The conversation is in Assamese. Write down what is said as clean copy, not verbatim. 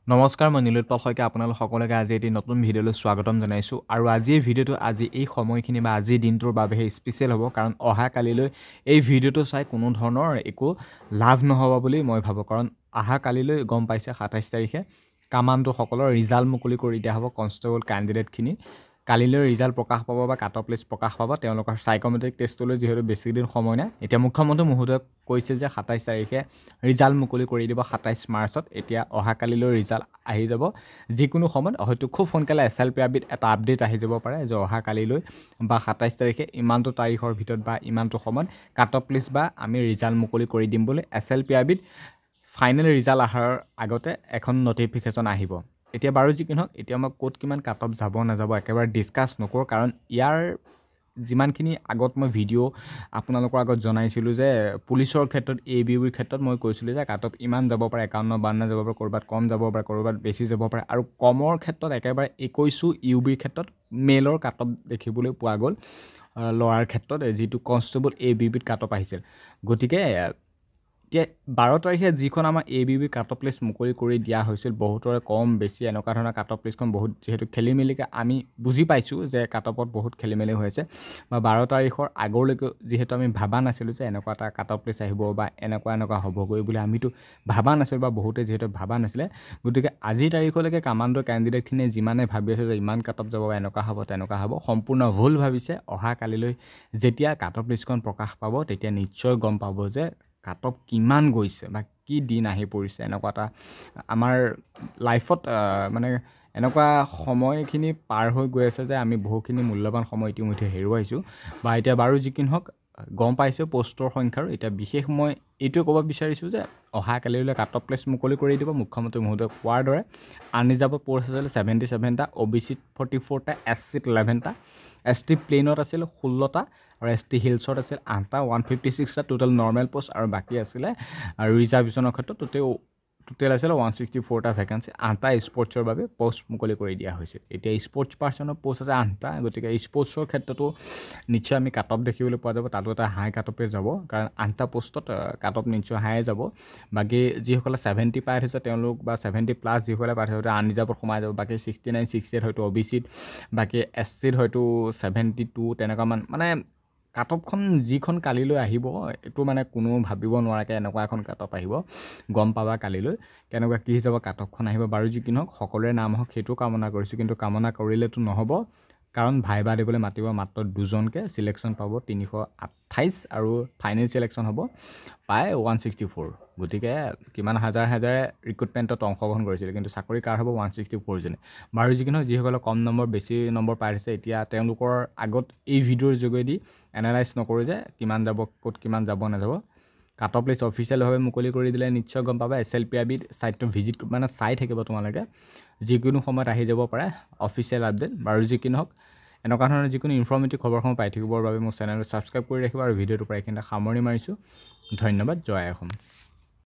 নমস্কাৰ মই নীলোৎপল শইকীয়া আপোনালোক সকলোকে আজি এটি নতুন ভিডিঅ'লৈ স্বাগতম জনাইছোঁ আৰু আজি এই ভিডিঅ'টো আজি এই সময়খিনি বা আজিৰ দিনটোৰ বাবেহে স্পেচিয়েল হ'ব কাৰণ অহা কালিলৈ এই ভিডিঅ'টো চাই কোনো ধৰণৰ একো লাভ নহ'ব বুলি মই ভাবোঁ কাৰণ অহা কালিলৈ গম পাইছে ২৭ তাৰিখে কামাণ্ডোসকলৰ ৰিজাল্ট মুকলি কৰি দিয়া হ'ব কনষ্টেবল কেণ্ডিডেটখিনি কালিলৈ ৰিজাল্ট প্ৰকাশ পাব বা কাট অফ লিষ্ট প্ৰকাশ পাব তেওঁলোকৰ সাইকোমেট্ৰিক টেষ্টলৈ যিহেতু বেছি দিন সময় নাই এতিয়া মুখ্যমন্ত্ৰী মহোদয়ে কৈছিল যে ২৭ তাৰিখে ৰিজাল্ট মুকলি কৰি দিব ২৭ মাৰ্চত এতিয়া অহা কালিলৈ ৰিজাল্ট আহি যাব যিকোনো সময়ত হয়তো খুব সোনকালে SLPRBত এটা আপডেট আহি যাব পাৰে যে অহা কালিলৈ বা ২৭ তাৰিখে ইমানটো তাৰিখৰ ভিতৰত বা ইমানটো সময়ত কাট অফ লিষ্ট বা আমি ৰিজাল্ট মুকলি কৰি দিম বুলি SLPRBত ফাইনেল ৰিজাল্ট অহাৰ আগতে এখন নটিফিকেশ্যন আহিব এতিয়া বাৰু যি কি নহওক এতিয়া মই ক'ত কিমান কাট অফ যাব নাযাব একেবাৰে ডিছকাছ নকৰোঁ কাৰণ ইয়াৰ যিমানখিনি আগত মই ভিডিঅ' আপোনালোকৰ আগত জনাইছিলোঁ যে পুলিচৰ ক্ষেত্ৰত ABUৰ ক্ষেত্ৰত মই কৈছিলোঁ যে কাট অফ ইমান যাব পাৰে ৫১ ৫২ যাব পাৰে ক'ৰবাত কম যাব পাৰে ক'ৰবাত বেছি যাব পাৰে আৰু কমৰ ক্ষেত্ৰত একেবাৰে ২১ UBৰ ক্ষেত্ৰত মেলৰ কাট অফ দেখিবলৈ পোৱা গ'ল ল'ৰাৰ ক্ষেত্ৰত যিটো কনষ্টেবল ABUত কাট অফ আহিছিল গতিকে এতিয়া ১২ তাৰিখে যিখন আমাৰ ABU কাট অফ লিষ্ট মুকলি কৰি দিয়া হৈছিল বহুতৰে কম বেছি এনেকুৱা ধৰণৰ কাট অফ লিষ্টখন বহুত যিহেতু খেলি মেলিকৈ আমি বুজি পাইছোঁ যে কাট অফত বহুত খেলি মেলি হৈছে বা ১২ তাৰিখৰ আগলৈকে যিহেতু আমি ভাবা নাছিলোঁ যে এনেকুৱা এটা কাট অফ লিষ্ট আহিব বা এনেকুৱা হ'বগৈ বুলি আমিতো ভাবা নাছিলোঁ বা বহুতে যিহেতু ভাবা নাছিলে গতিকে আজিৰ তাৰিখলৈকে কামাণ্ডো কেণ্ডিডেটখিনিয়ে যিমানে ভাবি আছে যে ইমান কাট অফ যাব এনেকুৱা হ'ব তেনেকুৱা হ'ব সম্পূৰ্ণ ভুল ভাবিছে অহা কালিলৈ যেতিয়া কাট অফ লিষ্টখন প্ৰকাশ পাব তেতিয়া নিশ্চয় গম পাব যে কাট অফ কিমান গৈছে বা কি দিন আহি পৰিছে এনেকুৱা এটা আমাৰ লাইফত মানে এনেকুৱা সময়খিনি পাৰ হৈ গৈ আছে যে আমি বহুখিনি মূল্যৱান সময় ইতিমধ্যে হেৰুৱাইছোঁ বা এতিয়া বাৰু যি কি নহওক গম পাইছোঁ পষ্টৰ সংখ্যাৰো এতিয়া বিশেষ মই এইটোৱে ক'ব বিচাৰিছোঁ যে অহা কালিলৈ কাট অফ লিষ্ট মুকলি কৰি দিব মুখ্যমন্ত্ৰী মহোদয়ে কোৱাৰ দৰে আনৰিজাৰ্ভড পষ্ট আছিল 77টা OBCত 44টা SCত 11টা ST প্লেইনত আছিল 16টা আৰু ST হিলছত আছিল 8টা 156টা টোটেল নৰ্মেল পষ্ট আৰু বাকী আছিলে আৰু ৰিজাৰ্ভেশ্যনৰ ক্ষেত্ৰত টোটেল আছিলে 164টা ভেকেঞ্চি 8টা স্পৰ্টছৰ বাবে পষ্ট মুকলি কৰি দিয়া হৈছিল এতিয়া স্পৰ্টছ পাৰ্চনৰ পষ্ট আছে 8টা গতিকে স্পৰ্টছৰ ক্ষেত্ৰতো নিশ্চয় আমি কাট অফ দেখিবলৈ পোৱা যাব তাতো এটা হাই কাট অফে যাব কাৰণ 8টা পষ্টত কাট অফ নিশ্চয় হাই যাব বাকী যিসকলে 70 পাই থৈছে তেওঁলোক বা 70+ যিসকলে পাই থৈছে আনৰিজাৰ্ভত সোমাই যাব বাকী 69 68 হয়তো OBCত বাকী SCত হয়তো 72 তেনেকুৱা মানে কাট অফখন যিখন কালিলৈ আহিব এইটো মানে কোনো ভাবিব নোৱাৰাকৈ এনেকুৱা এখন কাট অফ আহিব গম পাবা কালিলৈ কেনেকুৱা কি হিচাপত কাট অফখন আহিব বাৰু যি কি নহওক সকলোৰে নাম হওক সেইটো কামনা কৰিছোঁ কিন্তু কামনা কৰিলেতো নহ'ব কাৰণ ভাইবা দিবলৈ মাতিব মাত্ৰ 2জনকৈ চিলেকশ্যন পাব 328 আৰু ফাইনেল চিলেকশ্যন হ'ব প্ৰায় 164 গতিকে কিমান হাজাৰে ৰিক্ৰুটমেণ্টত অংশগ্ৰহণ কৰিছিল কিন্তু চাকৰি কাৰ হ'ব 164 জনে বাৰু যি কি নহওক যিসকলে কম নম্বৰ বেছি নম্বৰ পাই আছে এতিয়া তেওঁলোকৰ আগত এই ভিডিঅ'ৰ যোগেদি এনালাইজ নকৰোঁ যে কিমান যাব ক'ত কিমান যাব নাযাব কাট অফ লিষ্ট অফিচিয়েলভাৱে মুকলি কৰি দিলে নিশ্চয় গম পাবা SLPRBত ছাইটটো ভিজিট মানে চাই থাকিব তোমালোকে যিকোনো সময়ত আহি যাব পাৰে অফিচিয়েল আপডেট বাৰু যি কি নহওক এনেকুৱা ধৰণৰ যিকোনো ইনফৰ্মেটিভ খবৰসমূহ পাই থাকিবৰ বাবে মোৰ চেনেলটো ছাবস্ক্ৰাইব কৰি ৰাখিব আৰু ভিডিঅ'টোৰ পৰা এইখিনিতে সামৰণি মাৰিছোঁ ধন্যবাদ জয় অসম